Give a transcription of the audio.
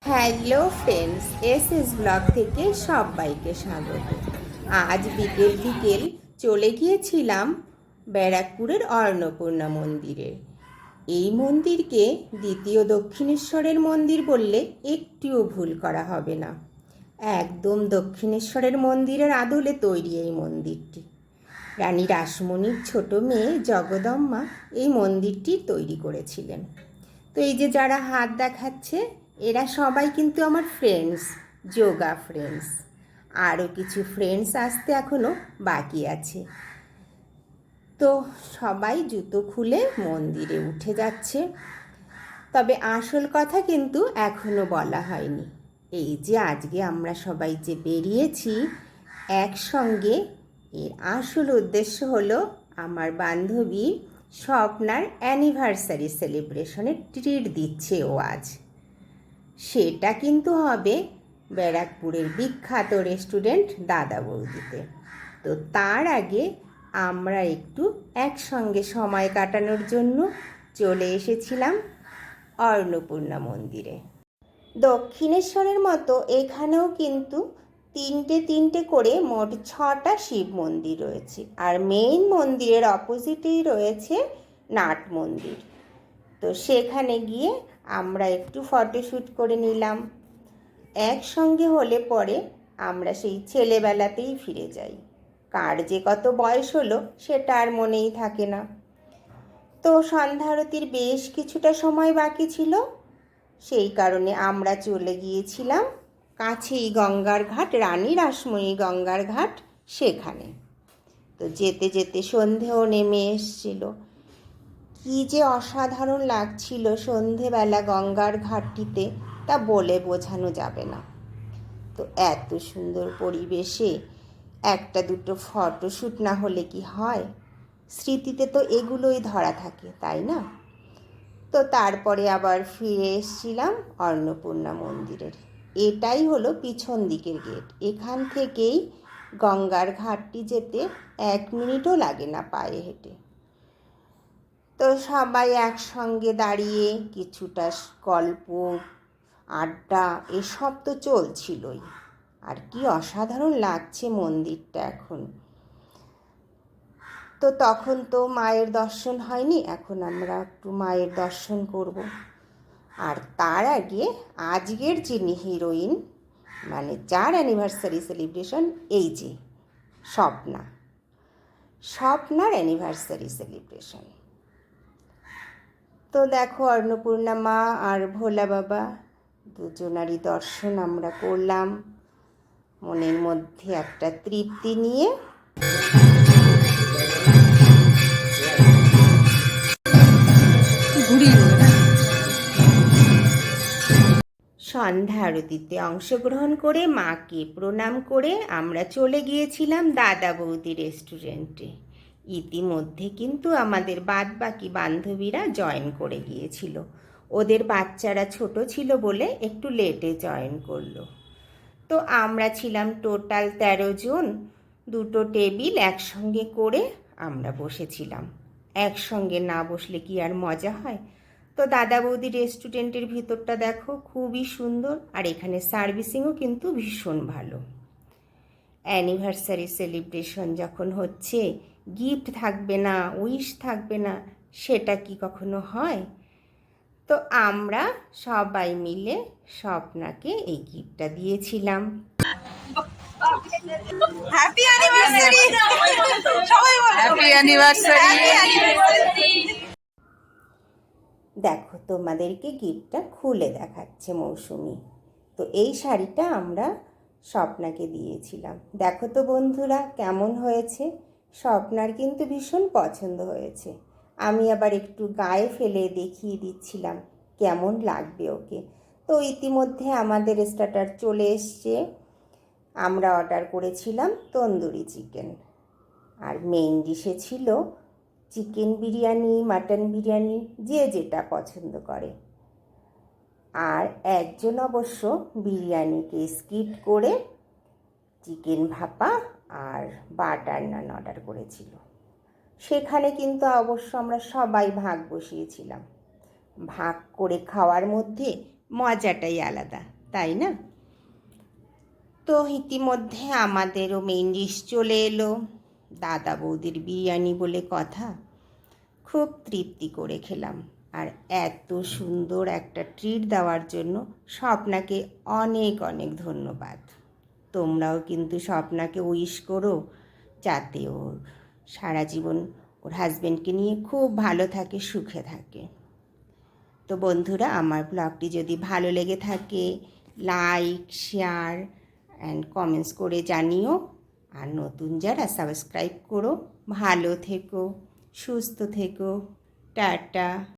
Hello friends, S blog থেকে সবাইকে স্বাগত। আজ বিকেল বিকেল চলে গিয়েছিলাম ব্যারাকপুরের অন্নপূর্ণা মন্দিরে। এই মন্দিরকে দ্বিতীয় দক্ষিণেশ্বরের মন্দির বললে একটুও ভুল করা হবে না। একদম দক্ষিণেশ্বরের মন্দিরের আদলে তৈরি এই মন্দিরটি। রানী রাসমণির ছোট মেয়ে জগদম্মা এই মন্দিরটি তৈরি করেছিলেন। তো এই যে যারা হাত দেখাচ্ছে এরা সবাই কিন্তু আমার ফ্রেন্ডস, যোগা ফ্রেন্ডস। আরও কিছু ফ্রেন্ডস আসতে এখনও বাকি আছে। তো সবাই জুতো খুলে মন্দিরে উঠে যাচ্ছে। তবে আসল কথা কিন্তু এখনও বলা হয়নি। এই যে আজকে আমরা সবাই যে বেরিয়েছি একসঙ্গে, এর আসল উদ্দেশ্য হলো আমার বান্ধবী স্বপ্নার অ্যানিভার্সারি সেলিব্রেশনের ট্রিট দিচ্ছে ও আজ। সেটা কিন্তু হবে ব্যারাকপুরের বিখ্যাত রেস্টুরেন্ট দাদা বৌদিতে। তো তার আগে আমরা একটু একসঙ্গে সময় কাটানোর জন্য চলে এসেছিলাম অন্নপূর্ণা মন্দিরে। দক্ষিণেশ্বরের মতো এখানেও কিন্তু তিনটে তিনটে করে মোট 6টা শিব মন্দির রয়েছে, আর মেইন মন্দিরের অপোজিটেই রয়েছে নাট মন্দির। তো সেখানে গিয়ে আমরা একটু ফটোশ্যুট করে নিলাম। একসঙ্গে হলে পরে আমরা সেই ছেলেবেলাতেই ফিরে যাই। কার যে কত বয়স হলো সেটা আর মনেই থাকে না। তো সন্ধ্যা আরতির বেশ কিছুটা সময় বাকি ছিল, সেই কারণে আমরা চলে গিয়েছিলাম কাছেই গঙ্গার ঘাট, রানী রাসমণি গঙ্গার ঘাট, সেখানে। তো যেতে যেতে সন্ধেও নেমে এসছিল। কী যে অসাধারণ লাগছিল সন্ধেবেলা গঙ্গার ঘাটটিতে, তা বলে বোঝানো যাবে না। তো এত সুন্দর পরিবেশে একটা দুটো ফটোশ্যুট না হলে কি হয়? স্মৃতিতে তো এগুলোই ধরা থাকে, তাই না? তো তারপরে আবার ফিরে এসেছিলাম অন্নপূর্ণা মন্দিরের। এটাই হলো পিছন দিকের গেট। এখান থেকেই গঙ্গার ঘাটটি যেতে 1 মিনিটও লাগে না পায়ে হেঁটে। তো সবাই একসঙ্গে দাঁড়িয়ে কিছুটা গল্প আড্ডা এসব তো চলছিলই। আর কি অসাধারণ লাগছে মন্দিরটা এখন। তো তখন তো মায়ের দর্শন হয়নি, এখন আমরা একটু মায়ের দর্শন করব। আর তার আগে আজকের যিনি হিরোইন, মানে যার অ্যানিভার্সারি সেলিব্রেশন, এই যে স্বপ্নার অ্যানিভার্সারি সেলিব্রেশন। তো দেখো অন্নপূর্ণা মা আর ভোলা বাবা দুজনারই দর্শন আমরা করলাম মনের মধ্যে একটা তৃপ্তি নিয়ে। সন্ধ্যা আরতিতে অংশগ্রহণ করে মাকে প্রণাম করে আমরা চলে গিয়েছিলাম দাদা বৌদি রেস্টুরেন্টে। ইতিমধ্যে কিন্তু আমাদের বাদবাকি বান্ধবীরা জয়েন করে গিয়েছিল। ওদের বাচ্চারা ছোট ছিল বলে একটু লেটে জয়েন করলো। তো আমরা ছিলাম টোটাল 13 জন। 2টো টেবিল একসঙ্গে করে আমরা বসেছিলাম। একসঙ্গে না বসলে কি আর মজা হয়? তো দাদা বৌদি রেস্টুরেন্টের ভিতরটা দেখো, খুবই সুন্দর। আর এখানে সার্ভিসিংও কিন্তু ভীষণ ভালো। অ্যানিভার্সারি সেলিব্রেশন যখন হচ্ছে, গিফট থাকবে না, উইশ থাকবে না, সেটা কি কখনো হয়? তো আমরা সবাই মিলে স্বপ্নাকে এই গিফটটা দিয়েছিলাম। হ্যাপি অ্যানিভার্সারি, সবাই বলো হ্যাপি অ্যানিভার্সারি। দেখো তোমাদেরকে গিফটটা খুলে দেখাচ্ছে মৌসুমি। তো এই শাড়িটা আমরা স্বপ্নাকে দিয়েছিলাম। দেখো তো বন্ধুরা কেমন হয়েছে। স্বপ্নার কিন্তু ভীষণ পছন্দ হয়েছে। আমি আবার একটু গায়ে ফেলে দেখিয়ে দিচ্ছিলাম কেমন লাগবে ওকে। তো ইতিমধ্যে আমাদের স্টার্টার চলে এসছে। আমরা অর্ডার করেছিলাম তন্দুরি চিকেন, আর মেইন ডিশে ছিল চিকেন বিরিয়ানি, মাটন বিরিয়ানি, যে যেটা পছন্দ করে। আর একজন অবশ্য বিরিয়ানিকে স্কিপ করে চিকেন ভাপা আর বাটার নান অর্ডার করেছিল। সেখানে কিন্তু অবশ্য আমরা সবাই ভাগ বসিয়েছিলাম। ভাগ করে খাওয়ার মধ্যে মজাটাই আলাদা, তাই না? তো ইতিমধ্যে আমাদেরও মেইন ডিশ চলে এলো, দাদা বৌদির বিরিয়ানি বলে কথা। খুব তৃপ্তি করে খেলাম। আর এত সুন্দর একটা ট্রিট দেওয়ার জন্য স্বপ্নাকে অনেক অনেক ধন্যবাদ। তোমরাও কিন্তু স্বপ্নাকে উইশ করো যাতে ও সারা জীবন ওর হাজব্যান্ডকে নিয়ে খুব ভালো থাকে, সুখে থাকে। তো বন্ধুরা, আমার ব্লগটি যদি ভালো লেগে থাকে লাইক, শেয়ার অ্যান্ড কমেন্টস করে জানিও। আর নতুন যারা সাবস্ক্রাইব করো। ভালো থেকো, সুস্থ থেকো, টাটা।